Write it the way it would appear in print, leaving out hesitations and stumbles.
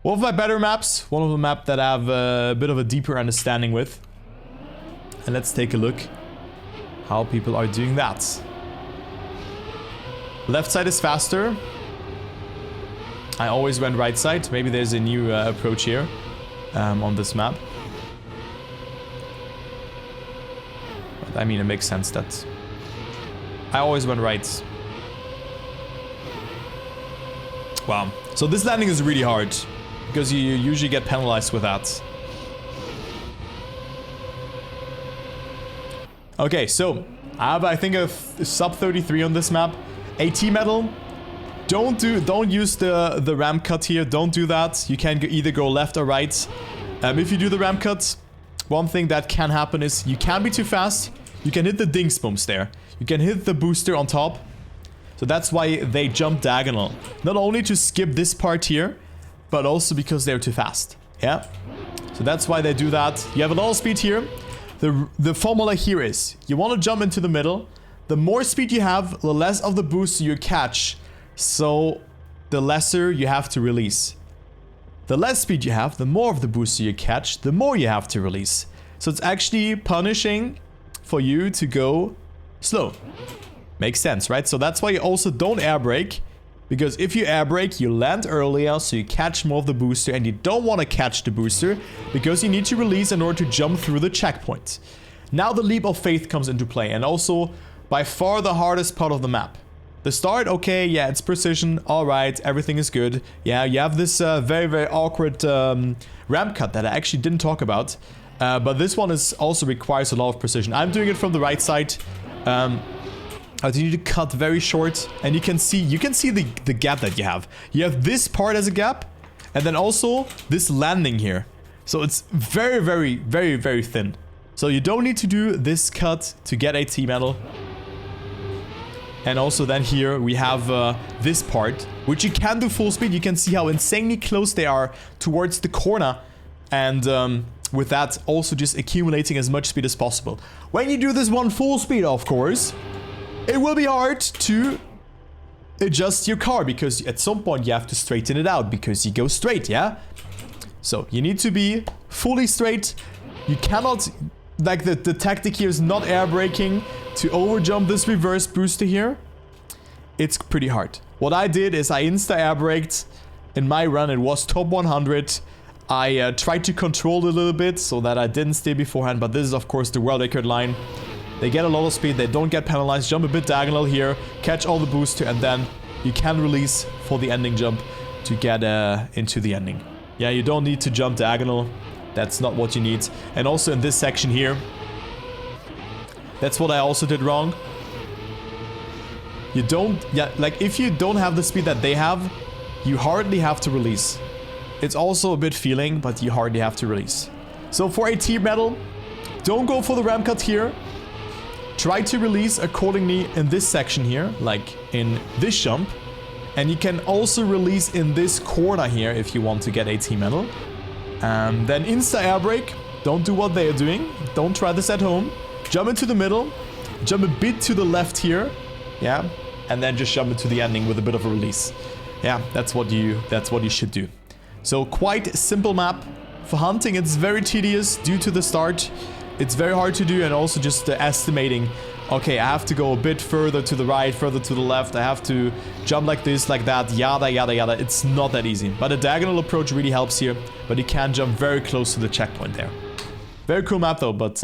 One of my better maps. One of the map that I have a bit of a deeper understanding with. And let's take a look how people are doing that. Left side is faster. I always went right side. Maybe there's a new approach here on this map. But, I mean, it makes sense that I always went right. Wow. So this landing is really hard because you usually get penalized with that. Okay, so I have, I think, a sub 33 on this map. AT metal. Don't use the ramp cut here. Don't do that. You can either go left or right. If you do the ramp cut, one thing that can happen is you can be too fast. You can hit the dings bumps there. You can hit the booster on top. So that's why they jump diagonal. Not only to skip this part here, but also because they're too fast. Yeah. So that's why they do that. You have a lot of speed here. The formula here is you want to jump into the middle. The more speed you have, the less of the booster you catch. So the lesser you have to release. The less speed you have, the more of the booster you catch, the more you have to release. So it's actually punishing for you to go slow. Makes sense, right? So that's why you also don't air brake. Because if you air brake, you land earlier, so you catch more of the booster. And you don't want to catch the booster because you need to release in order to jump through the checkpoint. Now the leap of faith comes into play. And also by far the hardest part of the map. The start, okay, yeah, it's precision. All right, everything is good. Yeah, you have this very, very awkward ramp cut that I actually didn't talk about. But this one is also requires a lot of precision. I'm doing it from the right side. I need to cut very short, and you can see the gap that you have. You have this part as a gap, and then also this landing here. So it's very, very, very, very thin. So you don't need to do this cut to get AT metal. And also then here we have this part, which you can do full speed. You can see how insanely close they are towards the corner. And with that, also just accumulating as much speed as possible. When you do this one full speed, of course, it will be hard to adjust your car. Because at some point you have to straighten it out because you go straight, yeah? So you need to be fully straight. You cannot... Like the tactic here is not air braking to overjump this reverse booster here. It's pretty hard. What I did is I insta air braked in my run. It was top 100. I tried to control it a little bit so that I didn't stay beforehand. But this is of course the world record line. They get a lot of speed. They don't get penalized. Jump a bit diagonal here. Catch all the booster and then you can release for the ending jump to get into the ending. Yeah, you don't need to jump diagonal. That's not what you need. And also in this section here, that's what I also did wrong. You don't, yeah, like if you don't have the speed that they have, you hardly have to release. It's also a bit feeling, but you hardly have to release. So for AT metal, don't go for the ramp cut here. Try to release accordingly in this section here, like in this jump. And you can also release in this corner here if you want to get AT metal. Then insta air brake. Don't do what they are doing. Don't try this at home. Jump into the middle. Jump a bit to the left here. Yeah. And then just jump into the ending with a bit of a release. Yeah, that's what you should do. So quite simple map. For hunting, it's very tedious due to the start. It's very hard to do, and also just estimating. Okay, I have to go a bit further to the right, further to the left. I have to jump like this, like that, yada, yada, yada. It's not that easy. But a diagonal approach really helps here. But you can jump very close to the checkpoint there. Very cool map though, but